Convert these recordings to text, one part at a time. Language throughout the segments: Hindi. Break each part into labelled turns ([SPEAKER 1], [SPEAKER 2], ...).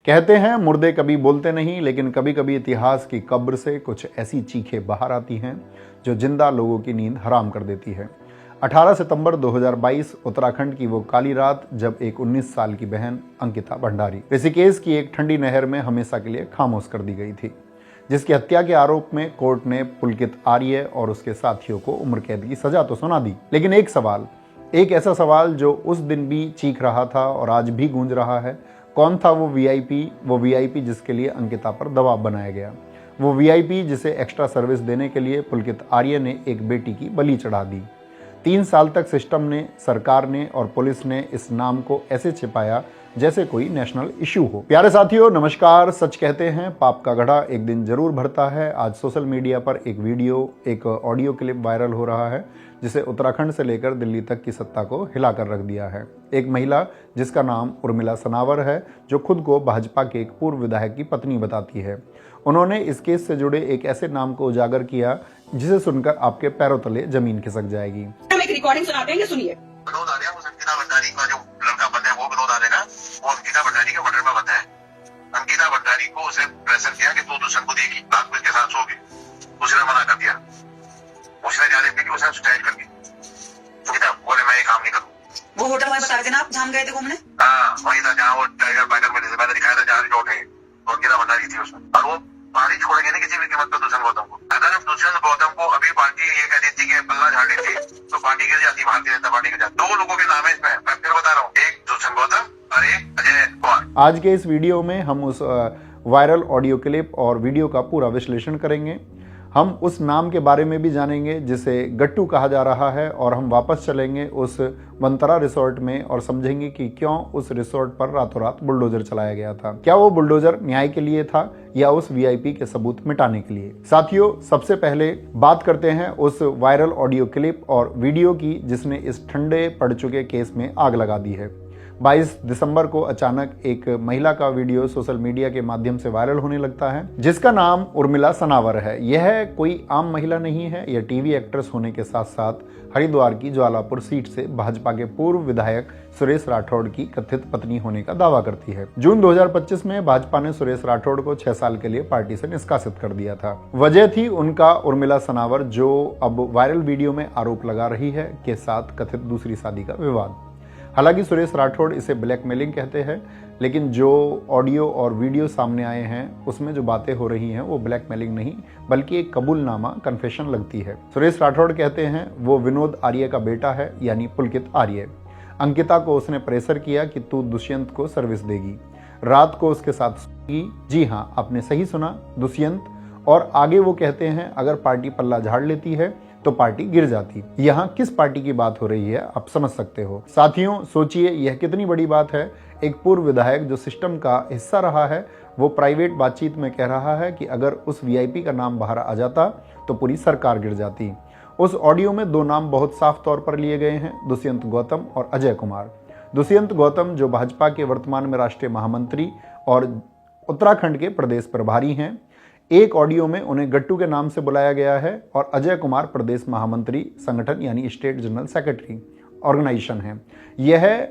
[SPEAKER 1] कहते हैं मुर्दे कभी बोलते नहीं, लेकिन कभी कभी इतिहास की कब्र से कुछ ऐसी चीखें बाहर आती हैं जो जिंदा लोगों की नींद हराम कर देती है। 18 सितंबर 2022 उत्तराखंड की वो काली रात जब एक 19 साल की बहन अंकिता भंडारी ऋषिकेश की एक ठंडी नहर में हमेशा के लिए खामोश कर दी गई थी, जिसकी हत्या के आरोप में कोर्ट ने पुलकित आर्य और उसके साथियों को उम्र कैद की सजा तो सुना दी, लेकिन एक ऐसा सवाल जो उस दिन भी चीख रहा था और आज भी गूंज रहा है, कौन था वो वीआईपी जिसके लिए अंकिता पर दबाव बनाया गया, वो वीआईपी जिसे एक्स्ट्रा सर्विस देने के लिए पुलकित आर्य ने एक बेटी की बलि चढ़ा दी। 3 साल तक सिस्टम ने, सरकार ने और पुलिस ने इस नाम को ऐसे छिपाया जैसे कोई नेशनल इशू हो। प्यारे साथियों, नमस्कार। सच कहते हैं पाप का घड़ा एक दिन जरूर भरता है। आज सोशल मीडिया पर एक ऑडियो क्लिप वायरल हो रहा है जिसे उत्तराखंड से लेकर दिल्ली तक की सत्ता को हिलाकर रख दिया है। एक महिला जिसका नाम उर्मिला सनावर है, जो खुद को भाजपा के एक पूर्व विधायक की पत्नी बताती है। उन्होंने इस केस से जुड़े एक ऐसे नाम को उजागर किया जिसे सुनकर आपके पैरों तले जमीन खिसक जाएगी।
[SPEAKER 2] हम एक रिकॉर्डिंग सुनाते हैं, ये सुनिए।
[SPEAKER 3] विनोद आर्या, उस अंकिता भंडारी का जो लड़का बंदा है, वो विनोद आर्या का, वो अंकिता भंडारी के मर्डर में बंदा है। अंकिता भंडारी को उसे प्रेशर किया कि तू दुष्यंत को देगी, रात को इसके साथ सोगी। उसने मना कर दिया। उसने जाने की उसने सुसाइड कर दी। अंकिता बोले मैं ये काम नहीं करूँ।
[SPEAKER 2] वो होटल में बता रहे थे ना आप, जहाँ गए थे घूमने?
[SPEAKER 3] हाँ, वही था जहाँ वो टाइगर बाइगर में मैंने दिखाया था, जहाँ रिजॉर्ट है। तो अंकिता भंडारी थी उसमें, और वो पार्टी छोड़ेंगे नहीं किसी भी कीमत पर दुष्यंत गौतम को। अगर हम दुष्यंत गौतम को अभी पार्टी ये कह देती कि पल्ला झाड़ देती तो पार्टी गिर जाती, भारतीय जनता पार्टी गिर जाती। 2 लोगों के नाम है इसमें, मैं फिर बता रहा हूँ, एक दुष्यंत गौतम और एक अजय कुमार।
[SPEAKER 1] आज के इस वीडियो में हम उस वायरल ऑडियो क्लिप और वीडियो का पूरा विश्लेषण करेंगे। हम उस नाम के बारे में भी जानेंगे जिसे गट्टू कहा जा रहा है, और हम वापस चलेंगे उस वंतरा रिसोर्ट में और समझेंगे कि क्यों उस रिसोर्ट पर रातों रात बुलडोजर चलाया गया था। क्या वो बुलडोजर न्याय के लिए था या उस वीआईपी के सबूत मिटाने के लिए? साथियों, सबसे पहले बात करते हैं उस वायरल ऑडियो क्लिप और वीडियो की जिसने इस ठंडे पड़ चुके केस में आग लगा दी है। 22 दिसंबर को अचानक एक महिला का वीडियो सोशल मीडिया के माध्यम से वायरल होने लगता है जिसका नाम उर्मिला सनावर है। यह कोई आम महिला नहीं है, यह टीवी एक्ट्रेस होने के साथ साथ हरिद्वार की ज्वालापुर सीट से भाजपा के पूर्व विधायक सुरेश राठौड़ की कथित पत्नी होने का दावा करती है। जून 2025 में भाजपा ने सुरेश राठौड़ को 6 साल के लिए पार्टी से निष्कासित कर दिया था। वजह थी उनका उर्मिला सनावर, जो अब वायरल वीडियो में आरोप लगा रही है, के साथ कथित दूसरी शादी का विवाद। हालांकि सुरेश राठौड़ इसे ब्लैकमेलिंग कहते हैं, लेकिन जो ऑडियो और वीडियो सामने आए हैं उसमें जो बातें हो रही हैं वो ब्लैकमेलिंग नहीं बल्कि एक कबूलनामा, कन्फेशन लगती है। सुरेश राठौड़ कहते हैं वो विनोद आर्य का बेटा है, यानी पुलकित आर्य। अंकिता को उसने प्रेशर किया कि तू दुष्यंत को सर्विस देगी, रात को उसके साथ सोगी। जी हाँ, आपने सही सुना, दुष्यंत। और आगे वो कहते हैं अगर पार्टी पल्ला झाड़ लेती है तो पार्टी गिर जाती। यहाँ किस पार्टी की बात हो रही है आप समझ सकते हो। साथियों, सोचिए यह कितनी बड़ी बात है। एक पूर्व विधायक जो सिस्टम का हिस्सा रहा है, वो प्राइवेट बातचीत में कह रहा है कि अगर उस वीआईपी का नाम बाहर आ जाता तो पूरी सरकार गिर जाती। उस ऑडियो में 2 नाम बहुत साफ तौर पर लिए गए हैं, दुष्यंत गौतम और अजय कुमार। दुष्यंत गौतम जो भाजपा के वर्तमान में राष्ट्रीय महामंत्री और उत्तराखंड के प्रदेश प्रभारी हैं। एक ऑडियो में उन्हें गट्टू के नाम से बुलाया गया है, और अजय कुमार प्रदेश महामंत्री संगठन यानी स्टेट जनरल सेक्रेटरी ऑर्गेनाइजेशन है। यह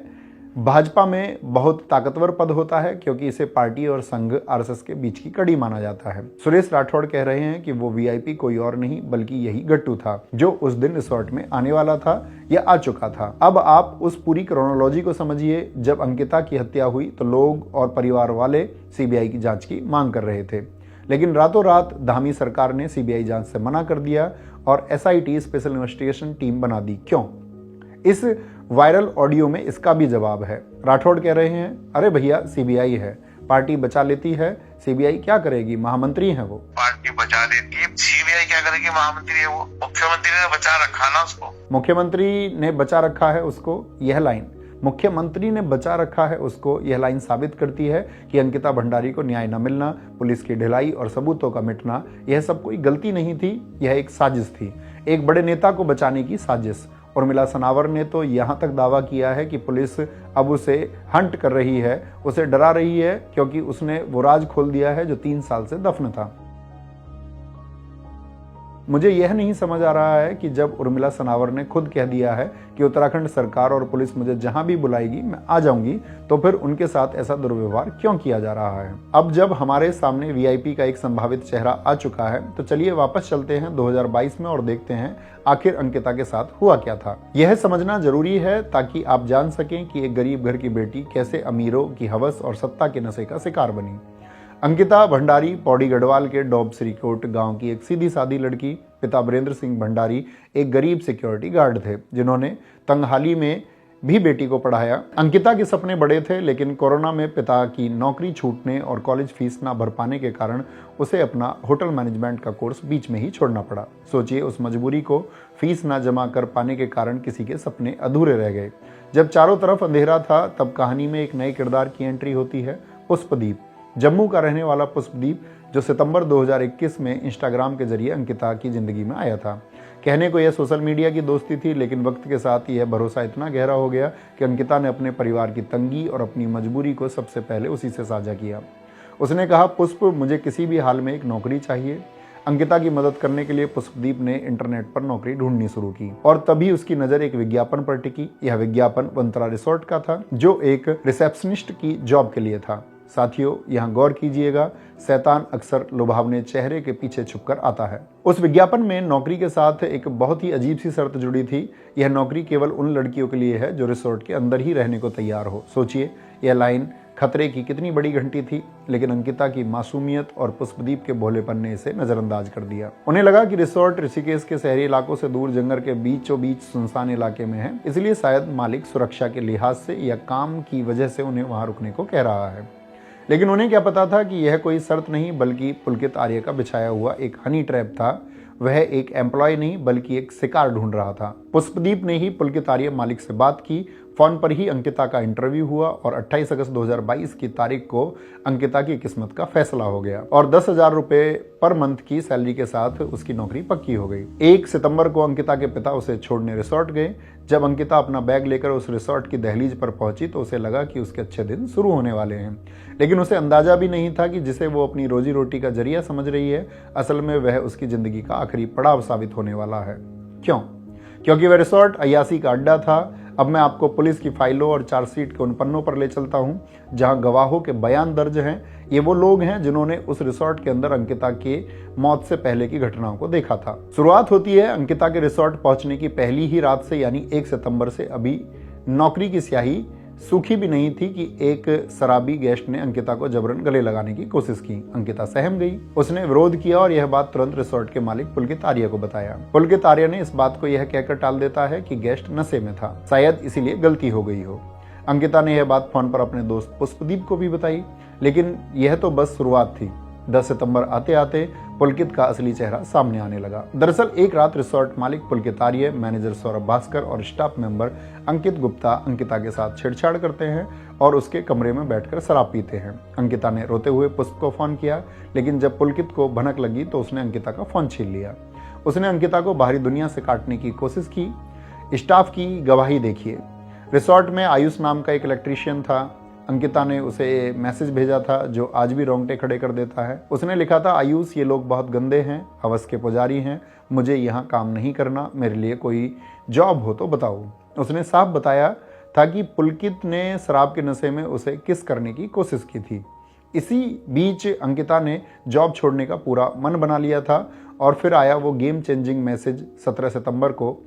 [SPEAKER 1] भाजपा में बहुत ताकतवर पद होता है क्योंकि इसे पार्टी और संघ आरएसएस के बीच की कड़ी माना जाता है। सुरेश राठौड़ कह रहे हैं कि वो वीआईपी कोई और नहीं बल्कि यही गट्टू था जो उस दिन रिसोर्ट में आने वाला था या आ चुका था। अब आप उस पूरी क्रोनोलॉजी को समझिए। जब अंकिता की हत्या हुई तो लोग और परिवार वाले सीबीआई की जांच की मांग कर रहे थे, लेकिन रातों रात धामी सरकार ने सीबीआई जांच से मना कर दिया और एसआईटी स्पेशल इन्वेस्टिगेशन टीम बना दी। क्यों? इस वायरल ऑडियो में इसका भी जवाब है। राठौड़ कह रहे हैं अरे भैया, सीबीआई है, पार्टी बचा लेती है, सीबीआई क्या करेगी, महामंत्री है वो।
[SPEAKER 3] पार्टी बचा लेती है, सीबीआई क्या करेगी, महामंत्री है वो। मुख्यमंत्री ने बचा रखा ना उसको।
[SPEAKER 1] मुख्यमंत्री ने बचा रखा है उसको, यह लाइन मुख्यमंत्री ने बचा रखा है उसको, यह लाइन साबित करती है कि अंकिता भंडारी को न्याय न मिलना, पुलिस की ढिलाई और सबूतों का मिटना, यह सब कोई गलती नहीं थी, यह एक साजिश थी, एक बड़े नेता को बचाने की साजिश। उर्मिला सनावर ने तो यहां तक दावा किया है कि पुलिस अब उसे हंट कर रही है, उसे डरा रही है, क्योंकि उसने वो राज खोल दिया है जो 3 साल से दफन था। मुझे यह नहीं समझ आ रहा है कि जब उर्मिला सनावर ने खुद कह दिया है कि उत्तराखंड सरकार और पुलिस मुझे जहां भी बुलाएगी मैं आ जाऊंगी, तो फिर उनके साथ ऐसा दुर्व्यवहार क्यों किया जा रहा है। अब जब हमारे सामने वीआईपी का एक संभावित चेहरा आ चुका है तो चलिए वापस चलते हैं 2022 में और देखते हैं आखिर अंकिता के साथ हुआ क्या था। यह समझना जरूरी है ताकि आप जान सकें कि एक गरीब घर की बेटी कैसे अमीरों की हवस और सत्ता के नशे का शिकार बनी। अंकिता भंडारी पौड़ी गढ़वाल के डोब श्रीकोट गांव की एक सीधी सादी लड़की। पिता वीरेंद्र सिंह भंडारी एक गरीब सिक्योरिटी गार्ड थे जिन्होंने तंगहाली में भी बेटी को पढ़ाया। अंकिता के सपने बड़े थे, लेकिन कोरोना में पिता की नौकरी छूटने और कॉलेज फीस ना भर पाने के कारण उसे अपना होटल मैनेजमेंट का कोर्स बीच में ही छोड़ना पड़ा। सोचिए, उस मजबूरी को फीस ना जमा कर पाने के कारण किसी के सपने अधूरे रह गए। जब चारों तरफ अंधेरा था तब कहानी में एक नए किरदार की एंट्री होती है, पुष्पदीप। जम्मू का रहने वाला पुष्पदीप जो सितंबर 2021 में इंस्टाग्राम के जरिए अंकिता की जिंदगी में आया था। कहने को यह सोशल मीडिया की दोस्ती थी, लेकिन वक्त के साथ यह भरोसा इतना गहरा हो गया कि अंकिता ने अपने परिवार की तंगी और अपनी मजबूरी को सबसे पहले उसी से साझा किया। उसने कहा, पुष्प, मुझे किसी भी हाल में एक नौकरी चाहिए। अंकिता की मदद करने के लिए पुष्पदीप ने इंटरनेट पर नौकरी ढूंढनी शुरू की और तभी उसकी नजर एक विज्ञापन पर टिकी। यह विज्ञापन वंतरा रिसोर्ट का था जो एक रिसेप्शनिस्ट की जॉब के लिए था। साथियों, यहाँ गौर कीजिएगा, शैतान अक्सर लुभावने चेहरे के पीछे छुपकर आता है। उस विज्ञापन में नौकरी के साथ एक बहुत ही अजीब सी शर्त जुड़ी थी। यह नौकरी केवल उन लड़कियों के लिए है जो रिसोर्ट के अंदर ही रहने को तैयार हो। सोचिए, यह लाइन खतरे की कितनी बड़ी घंटी थी, लेकिन अंकिता की मासूमियत और पुष्पदीप के भोलेपन ने इसे नजरअंदाज कर दिया। उन्हें लगा कि रिसोर्ट ऋषिकेश के शहरी इलाकों से दूर जंगल के बीचों बीच सुनसान इलाके में है, इसलिए शायद मालिक सुरक्षा के लिहाज से या काम की वजह से उन्हें वहां रुकने को कह रहा है। लेकिन उन्हें क्या पता था कि यह कोई शर्त नहीं बल्कि पुलकित आर्य का बिछाया हुआ एक हनी ट्रैप था। वह एक एम्प्लॉय नहीं बल्कि एक शिकार ढूंढ रहा था। पुष्पदीप ने ही पुलकित आर्य मालिक से बात की। फोन पर ही अंकिता का इंटरव्यू हुआ और 28 अगस्त 2022 की तारीख को अंकिता की किस्मत का फैसला हो गया और 10,000 रुपए पर मंथ की सैलरी के साथ उसकी नौकरी पक्की हो गई। 1 सितंबर को अंकिता के पिता उसे छोड़ने रिसोर्ट गए। जब अंकिता अपना बैग लेकर उस रिसोर्ट की दहलीज पर पहुंची तो उसे लगा कि उसके अच्छे दिन शुरू होने वाले हैं, लेकिन उसे अंदाजा भी नहीं था कि जिसे वो अपनी रोजी रोटी का जरिया समझ रही है, असल में वह उसकी जिंदगी का आखिरी पड़ाव साबित होने वाला है। क्यों? क्योंकि वह रिसोर्ट अय्यासी का अड्डा था। अब मैं आपको पुलिस की फाइलों और चार्जशीट के उन पन्नों पर ले चलता हूं जहां गवाहों के बयान दर्ज हैं। ये वो लोग हैं जिन्होंने उस रिसोर्ट के अंदर अंकिता के मौत से पहले की घटनाओं को देखा था। शुरुआत होती है अंकिता के रिसोर्ट पहुंचने की पहली ही रात से, यानी 1 सितंबर से। अभी नौकरी की स्याही सूखी भी नहीं थी कि एक शराबी गेस्ट ने अंकिता को जबरन गले लगाने की कोशिश की। अंकिता सहम गई। उसने विरोध किया और यह बात तुरंत रिसोर्ट के मालिक पुलकित आर्य को बताया। पुलकित आर्य ने इस बात को यह कहकर टाल देता है कि गेस्ट नशे में था, शायद इसीलिए गलती हो गई हो। अंकिता ने यह बात फोन पर अपने दोस्त पुष्पदीप को भी बताई, लेकिन यह तो बस शुरुआत थी। 10 सितंबर आते आते पुलकित का असली चेहरा सामने आने लगा। दरअसल एक रात रिसोर्ट मालिक पुलकित आर्य, मैनेजर सौरभ भास्कर और स्टाफ मेंबर अंकित गुप्ता अंकिता के साथ छेड़छाड़ करते हैं और उसके कमरे में बैठकर शराब पीते हैं। अंकिता ने रोते हुए पुष्प को फोन किया, लेकिन जब पुलकित को भनक लगी तो उसने अंकिता का फोन छीन लिया। उसने अंकिता को बाहरी दुनिया से काटने की कोशिश की। स्टाफ की गवाही देखिए। रिसोर्ट में आयुष नाम का एक इलेक्ट्रीशियन था। अंकिता ने उसे मैसेज भेजा था जो आज भी रोंगटे खड़े कर देता है। उसने लिखा था, आयुष, ये लोग बहुत गंदे हैं, हवस के पुजारी हैं, मुझे यहाँ काम नहीं करना, मेरे लिए कोई जॉब हो तो बताओ। उसने साफ बताया था कि पुलकित ने शराब के नशे में उसे किस करने की कोशिश की थी। इसी बीच अंकिता ने जॉब छोड़ने का पूरा मन बना लिया था और फिर आया वो गेम चेंजिंग मैसेज 17 सितंबर को।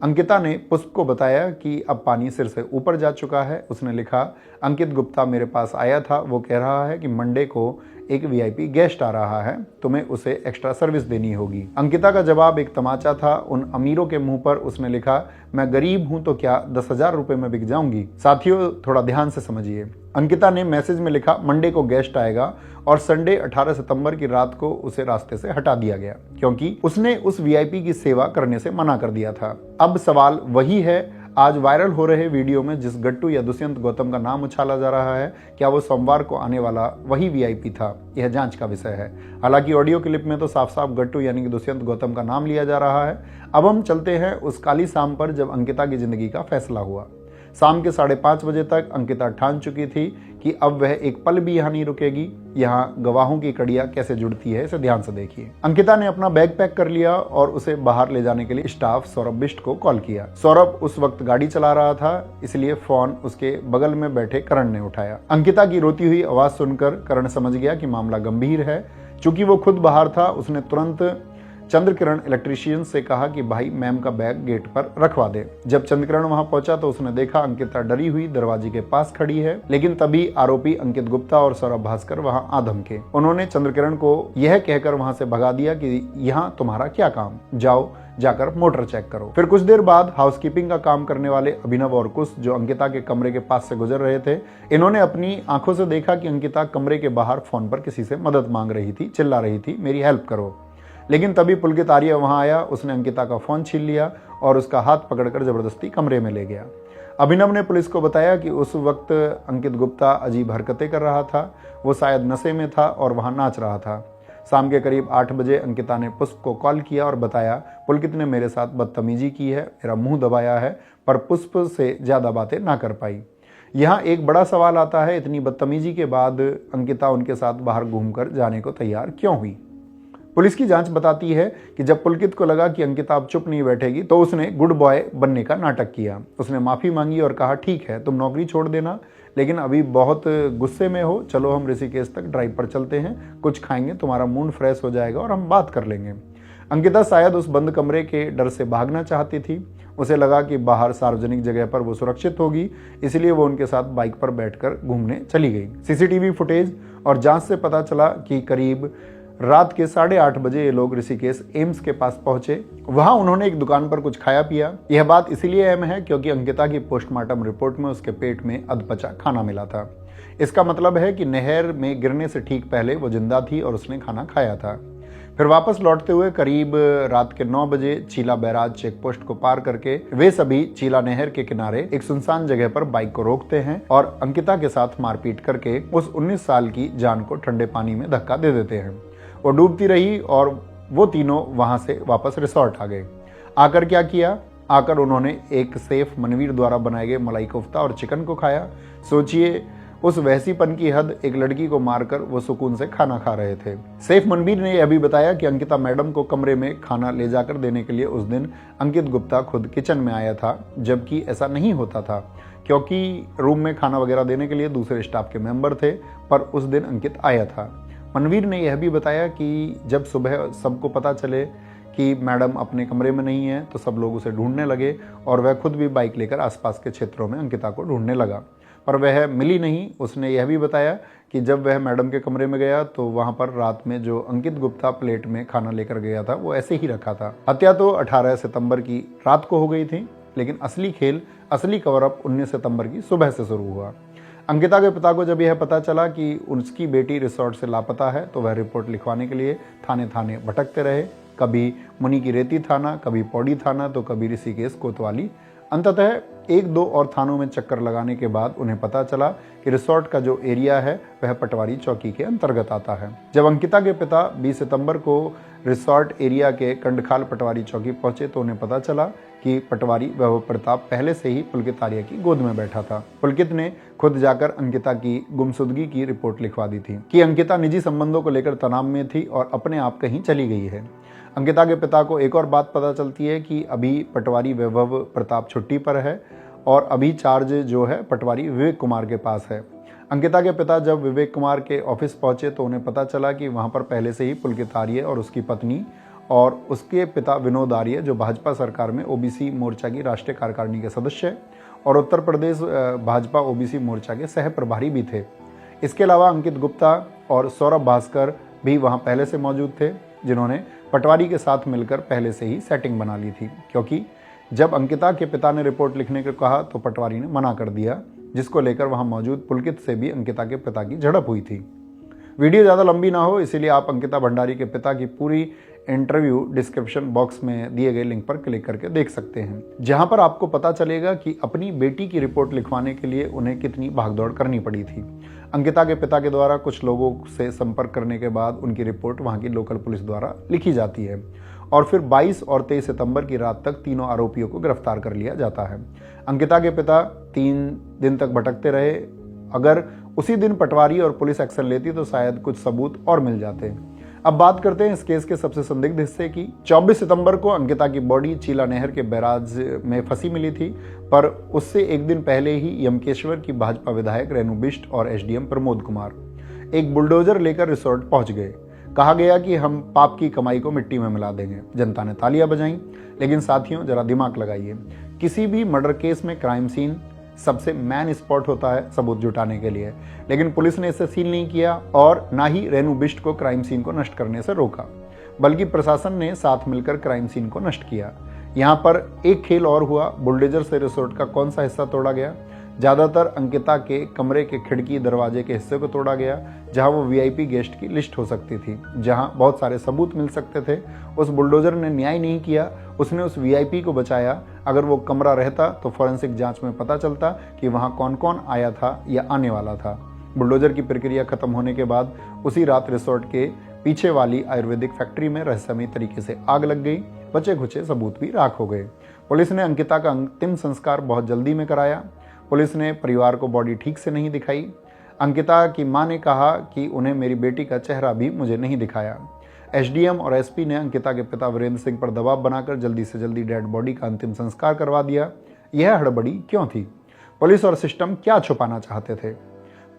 [SPEAKER 1] अंकिता ने पुष्प को बताया कि अब पानी सिर से ऊपर जा चुका है। उसने लिखा, अंकित गुप्ता मेरे पास आया था, वो कह रहा है कि मंडे को एक वीआईपी गेस्ट आ रहा है, तुम्हें उसे एक्स्ट्रा सर्विस देनी होगी। अंकिता का जवाब एक तमाचा था उन अमीरों के मुंह पर। उसने लिखा, मैं गरीब हूं तो क्या 10,000 रुपए में बिक जाऊंगी। साथियों, थोड़ा ध्यान से समझिए। अंकिता ने मैसेज में लिखा, मंडे को गेस्ट आएगा और संडे 18 सितंबर की रात को उसे रास्ते से हटा दिया गया क्योंकि उसने उस वीआईपी की सेवा करने से मना कर दिया था। अब सवाल वही है, आज वायरल हो रहे वीडियो में जिस गट्टू या दुष्यंत गौतम का नाम उछाला जा रहा है, क्या वो सोमवार को आने वाला वही वीआईपी था? यह जांच का विषय है। हालांकि ऑडियो क्लिप में तो साफ साफ गट्टू यानी कि दुष्यंत गौतम का नाम लिया जा रहा है। अब हम चलते हैं उस काली शाम पर जब अंकिता की जिंदगी का फैसला हुआ। शाम के 5:30 बजे तक अंकिता ठान चुकी थी कि अब वह एक पल भी यहाँ नहीं रुकेगी। यहाँ गवाहों की कड़ियां कैसे जुड़ती है, इसे ध्यान से देखिए। अंकिता ने अपना बैग पैक कर लिया और उसे बाहर ले जाने के लिए स्टाफ सौरभ बिष्ट को कॉल किया। सौरभ उस वक्त गाड़ी चला रहा था, इसलिए फोन उसके बगल में बैठे करण ने उठाया। अंकिता की रोती हुई आवाज सुनकर करण समझ गया कि मामला गंभीर है। चूंकि वो खुद बाहर था, उसने तुरंत चंद्रकिरण इलेक्ट्रीशियन से कहा कि भाई मैम का बैग गेट पर रखवा दे। जब चंद्रकिरण वहां पहुंचा तो उसने देखा अंकिता डरी हुई दरवाजे के पास खड़ी है, लेकिन तभी आरोपी अंकित गुप्ता और सौरभ भास्कर वहां आ धमके। उन्होंने चंद्रकिरण को यह कहकर वहां से भगा दिया कि यहाँ तुम्हारा क्या काम, जाओ जाकर मोटर चेक करो। फिर कुछ देर बाद हाउसकीपिंग का काम करने वाले अभिनव और कुश, जो अंकिता के कमरे के पास से गुजर रहे थे, इन्होंने अपनी आंखों से देखा कि अंकिता कमरे के बाहर फोन पर किसी से मदद मांग रही थी, चिल्ला रही थी, मेरी हेल्प करो। लेकिन तभी पुलकित आर्य वहां आया। उसने अंकिता का फोन छीन लिया और उसका हाथ पकड़कर जबरदस्ती कमरे में ले गया। अभिनव ने पुलिस को बताया कि उस वक्त अंकित गुप्ता अजीब हरकतें कर रहा था, वो शायद नशे में था और वहां नाच रहा था। शाम के करीब 8 बजे अंकिता ने पुष्प को कॉल किया और बताया, पुलकित ने मेरे साथ बदतमीजी की है, मेरा मुंह दबाया है, पर पुष्प से ज्यादा बातें ना कर पाई। यहाँ एक बड़ा सवाल आता है, इतनी बदतमीजी के बाद अंकिता उनके साथ बाहर घूमकर जाने को तैयार क्यों हुई? पुलिस की जांच बताती है कि जब पुलकित को लगा कि अंकिता अब चुप नहीं बैठेगी तो उसने गुड बॉय बनने का नाटक किया। उसने माफी मांगी और कहा, ठीक है तुम नौकरी छोड़ देना, लेकिन अभी बहुत गुस्से में हो, चलो हम ऋषिकेश तक ड्राइव पर चलते हैं, कुछ खाएंगे, तुम्हारा मूड फ्रेश हो जाएगा और हम बात कर लेंगे। अंकिता शायद उस बंद कमरे के डर से भागना चाहती थी। उसे लगा कि बाहर सार्वजनिक जगह पर वो सुरक्षित होगी, इसलिए वो उनके साथ बाइक पर बैठकर घूमने चली गई। सीसीटीवी फुटेज और जांच से पता चला कि करीब रात के 8:30 बजे ये लोग ऋषिकेश एम्स के पास पहुंचे। वहां उन्होंने एक दुकान पर कुछ खाया पिया। यह बात इसलिए अहम है क्योंकि अंकिता की पोस्टमार्टम रिपोर्ट में उसके पेट में अधपचा खाना मिला था। इसका मतलब है कि नहर में गिरने से ठीक पहले वो जिंदा थी और उसने खाना खाया था। फिर वापस लौटते हुए करीब रात के 9 बजे चीला बैराज चेक पोस्ट को पार करके वे सभी चीला नहर के किनारे एक सुनसान जगह पर बाइक को रोकते हैं और अंकिता के साथ मारपीट करके उस 19 साल की जान को ठंडे पानी में धक्का दे देते हैं। वो डूबती रही और वो तीनों वहां से वापस रिसोर्ट आ गए। आकर क्या किया? आकर उन्होंने एक सेफ मनवीर द्वारा बनाए गए मलाई कोफ्ता और चिकन को खाया। सोचिए उस वहसीपन की हद, एक लड़की को मारकर वो सुकून से खाना खा रहे थे। सेफ मनवीर ने यह भी बताया कि अंकिता मैडम को कमरे में खाना ले जाकर देने के लिए उस दिन अंकित गुप्ता खुद किचन में आया था, जबकि ऐसा नहीं होता था क्योंकि रूम में खाना वगैरह देने के लिए दूसरे स्टाफ के मेंबर थे, पर उस दिन अंकित आया था। मनवीर ने यह भी बताया कि जब सुबह सबको पता चले कि मैडम अपने कमरे में नहीं है तो सब लोग उसे ढूंढने लगे और वह खुद भी बाइक लेकर आसपास के क्षेत्रों में अंकिता को ढूंढने लगा, पर वह मिली नहीं। उसने यह भी बताया कि जब वह मैडम के कमरे में गया तो वहां पर रात में जो अंकित गुप्ता प्लेट में खाना लेकर गया था वो ऐसे ही रखा था। हत्या तो 18 सितंबर की रात को हो गई थी, लेकिन असली खेल, असली कवरअप 19 सितंबर की सुबह से शुरू हुआ। अंकिता के पिता को जब यह पता चला कि उसकी बेटी रिसोर्ट से लापता है तो वह रिपोर्ट लिखवाने के लिए थाने थाने भटकते रहे। कभी मुनि की रेती थाना, कभी पौड़ी थाना, तो कभी ऋषिकेश कोतवाली। अंततः 1-2 और थानों में चक्कर लगाने के बाद उन्हें पता चला कि रिसोर्ट का जो एरिया है वह पटवारी चौकी के अंतर्गत आता है। जब अंकिता के पिता 20 सितंबर को रिसोर्ट एरिया के कंडखाल पटवारी चौकी पहुंचे तो उन्हें पता चला कि पटवारी वैभव प्रताप पहले से ही पुलकित आर्य की गोद में बैठा था। पुलकित ने खुद जाकर अंकिता की गुमशुदगी की रिपोर्ट लिखवा दी थी कि अंकिता निजी संबंधों को लेकर तनाव में थी और अपने आप कहीं चली गई है। अंकिता के पिता को एक और बात पता चलती है कि अभी पटवारी वैभव प्रताप छुट्टी पर है और अभी चार्ज जो है पटवारी विवेक कुमार के पास है। अंकिता के पिता जब विवेक कुमार के ऑफिस पहुंचे तो उन्हें पता चला कि वहां पर पहले से ही पुलकित आर्य और उसकी पत्नी और उसके पिता विनोद आर्य, जो भाजपा सरकार में ओबीसी मोर्चा की राष्ट्रीय कार्यकारिणी के सदस्य और उत्तर प्रदेश भाजपा ओबीसी मोर्चा के सह प्रभारी भी थे। इसके अलावा अंकित गुप्ता और सौरभ भास्कर भी वहां पहले से मौजूद थे, जिन्होंने पटवारी के साथ मिलकर पहले से ही सेटिंग बना ली थी, क्योंकि जब अंकिता के पिता ने रिपोर्ट लिखने को कहा तो पटवारी ने मना कर दिया, जिसको लेकर वहां मौजूद पुलकित से भी अंकिता के पिता की झड़प हुई थी। वीडियो ज़्यादा लंबी ना हो इसलिए आप अंकिता भंडारी के पिता की पूरी इंटरव्यू डिस्क्रिप्शन बॉक्स में दिए गए लिंक पर क्लिक करके देख सकते हैं, जहां पर आपको पता चलेगा कि अपनी बेटी की रिपोर्ट लिखवाने के लिए उन्हें कितनी भागदौड़ करनी पड़ी थी। अंकिता के पिता के द्वारा कुछ लोगों से संपर्क करने के बाद उनकी रिपोर्ट वहां की लोकल पुलिस द्वारा लिखी जाती है और फिर 22 और 23 सितंबर की रात तक तीनों आरोपियों को गिरफ्तार कर लिया जाता है। अंकिता के पिता 3 दिन तक भटकते रहे। अगर उसी दिन पटवारी और पुलिस एक्शन लेती तो शायद कुछ सबूत और मिल जाते। अब बात करते हैं इस केस के सबसे संदिग्ध हिस्से की। 24 सितंबर को अंकिता की बॉडी चीला नहर के बैराज में फंसी मिली थी, पर उससे एक दिन पहले ही यमकेश्वर की भाजपा विधायक रेणु बिष्ट और एसडीएम प्रमोद कुमार एक बुलडोजर लेकर रिसोर्ट पहुंच गए। कहा गया कि हम पाप की कमाई को मिट्टी में मिला देंगे। जनता ने तालियां बजाईं, लेकिन साथियों जरा दिमाग लगाइए, किसी भी मर्डर केस में क्राइम सीन सबसे मैन स्पॉट होता है सबूत जुटाने के लिए, लेकिन पुलिस ने इसे सील नहीं किया और ना ही रेणु बिष्ट को क्राइम सीन को नष्ट करने से रोका, बल्कि प्रशासन ने साथ मिलकर क्राइम सीन को नष्ट किया। यहाँ पर एक खेल और हुआ, बुलडोजर से रिसोर्ट का कौन सा हिस्सा तोड़ा गया? ज्यादातर अंकिता के कमरे के खिड़की दरवाजे के हिस्से को तोड़ा गया, जहां वो वीआईपी गेस्ट की लिस्ट हो सकती थी, जहां बहुत सारे सबूत मिल सकते थे। उस बुलडोजर ने न्याय नहीं किया, उसने उस वीआईपी को बचाया। अगर वो कमरा रहता तो फॉरेंसिक जांच में पता चलता कि वहां कौन कौन आया था या आने वाला था। बुलडोजर की प्रक्रिया खत्म होने के बाद उसी रात रिसोर्ट के पीछे वाली आयुर्वेदिक फैक्ट्री में रहस्यमय तरीके से आग लग गई। बचे खुचे सबूत भी राख हो गए। पुलिस ने अंकिता का अंतिम संस्कार बहुत जल्दी में कराया। पुलिस ने परिवार को बॉडी ठीक से नहीं दिखाई। अंकिता की मां ने कहा कि उन्हें मेरी बेटी का चेहरा भी मुझे नहीं दिखाया। एसडीएम और एसपी ने अंकिता के पिता वीरेंद्र सिंह पर दबाव बनाकर जल्दी से जल्दी डेड बॉडी का अंतिम संस्कार करवा दिया। यह हड़बड़ी क्यों थी? पुलिस और सिस्टम क्या छुपाना चाहते थे?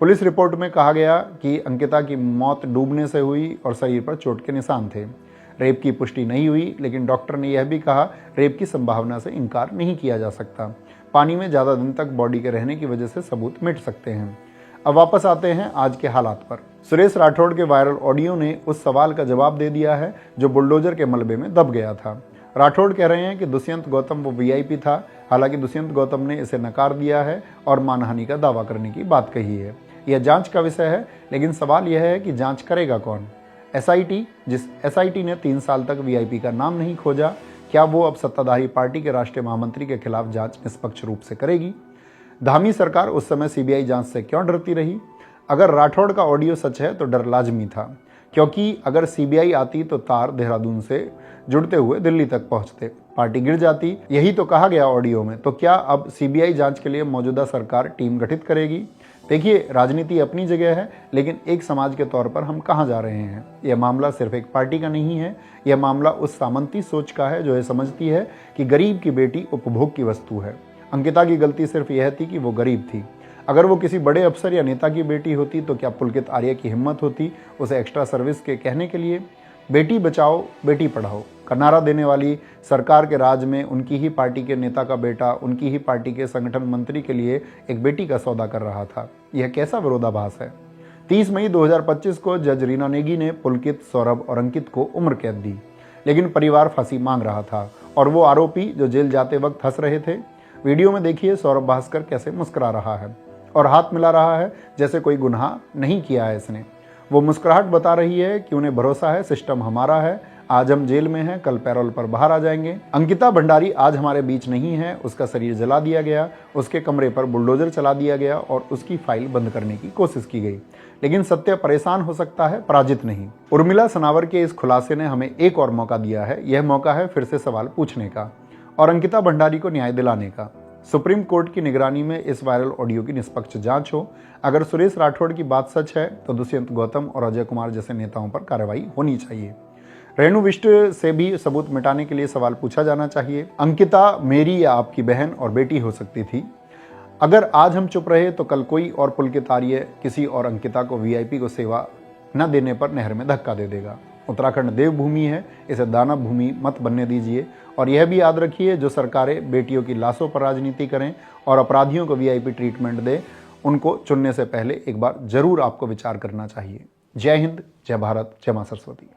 [SPEAKER 1] पुलिस रिपोर्ट में कहा गया कि अंकिता की मौत डूबने से हुई और शरीर पर चोट के निशान थे। रेप की पुष्टि नहीं हुई, लेकिन डॉक्टर ने यह भी कहा रेप की संभावना से इनकार नहीं किया जा सकता। पानी में ज्यादा दिन तक बॉडी के रहने की वजह से सबूत मिट सकते हैं। अब वापस आते हैं आज के हालात पर। सुरेश राठौड़ के वायरल ऑडियो ने उस सवाल का जवाब दे दिया है जो बुलडोजर के मलबे में दब गया था। राठौड़ कह रहे हैं कि दुष्यंत गौतम वो वीआईपी था। हालांकि दुष्यंत गौतम ने इसे नकार दिया है और मानहानि का दावा करने की बात कही है। यह जांच का विषय है, लेकिन सवाल यह है कि जांच करेगा कौन? एसआईटी? जिस एसआईटी ने 3 साल तक वीआईपी का नाम नहीं खोजा, क्या वो अब सत्ताधारी पार्टी के राष्ट्रीय महामंत्री के खिलाफ जांच निष्पक्ष रूप से करेगी? धामी सरकार उस समय सीबीआई जांच से क्यों डरती रही? अगर राठौड़ का ऑडियो सच है तो डर लाजमी था, क्योंकि अगर सीबीआई आती तो तार देहरादून से जुड़ते हुए दिल्ली तक पहुंचते, पार्टी गिर जाती। यही तो कहा गया ऑडियो में। तो क्या अब सीबीआई जांच के लिए मौजूदा सरकार टीम गठित करेगी? देखिए, राजनीति अपनी जगह है, लेकिन एक समाज के तौर पर हम कहाँ जा रहे हैं? यह मामला सिर्फ एक पार्टी का नहीं है। यह मामला उस सामंती सोच का है जो यह समझती है कि गरीब की बेटी उपभोग की वस्तु है। अंकिता की गलती सिर्फ यह थी कि वो गरीब थी। अगर वो किसी बड़े अफसर या नेता की बेटी होती तो क्या पुलकित आर्य की हिम्मत होती उसे एक्स्ट्रा सर्विस के कहने के लिए? बेटी बचाओ बेटी पढ़ाओ का नारा देने वाली सरकार के राज में उनकी ही पार्टी के नेता का बेटा उनकी ही पार्टी के संगठन मंत्री के लिए एक बेटी का सौदा कर रहा था। यह कैसा विरोधाभास है? 30 मई 2025 को जज रीना नेगी ने पुलकित, सौरभ और अंकित को उम्र कैद दी, लेकिन परिवार फांसी मांग रहा था और वो आरोपी जो जेल जाते वक्त हंस रहे थे। वीडियो में देखिए सौरभ भास्कर कैसे मुस्कुरा रहा है और हाथ मिला रहा है जैसे कोई गुनाह नहीं किया है इसने। वो मुस्कुराहट बता रही है कि उन्हें भरोसा है सिस्टम हमारा है। आज हम जेल में हैं, कल पैरोल पर बाहर आ जाएंगे। अंकिता भंडारी आज हमारे बीच नहीं है। उसका शरीर जला दिया गया, उसके कमरे पर बुलडोजर चला दिया गया और उसकी फाइल बंद करने की कोशिश की गई, लेकिन सत्य परेशान हो सकता है, पराजित नहीं। उर्मिला सनावर के इस खुलासे ने हमें एक और मौका दिया है। यह मौका है फिर से सवाल पूछने का और अंकिता भंडारी को न्याय दिलाने का। सुप्रीम कोर्ट की निगरानी में इस वायरल ऑडियो की निष्पक्ष जांच हो। अगर सुरेश राठौड़ की बात सच है तो दुष्यंत गौतम और अजय कुमार जैसे नेताओं पर कार्रवाई होनी चाहिए। रेणु बिष्ट से भी सबूत मिटाने के लिए सवाल पूछा जाना चाहिए। अंकिता मेरी या आपकी बहन और बेटी हो सकती थी। अगर आज हम चुप रहे तो कल कोई और पुलकित आर्य किसी और अंकिता को वीआईपी को सेवा न देने पर नहर में धक्का दे देगा। उत्तराखंड देवभूमि है, इसे दानव भूमि मत बनने दीजिए। और यह भी याद रखिए, जो सरकारें बेटियों की लाशों पर राजनीति करें और अपराधियों को वीआईपी ट्रीटमेंट दें, उनको चुनने से पहले एक बार जरूर आपको विचार करना चाहिए। जय हिंद, जय भारत, जय मां सरस्वती।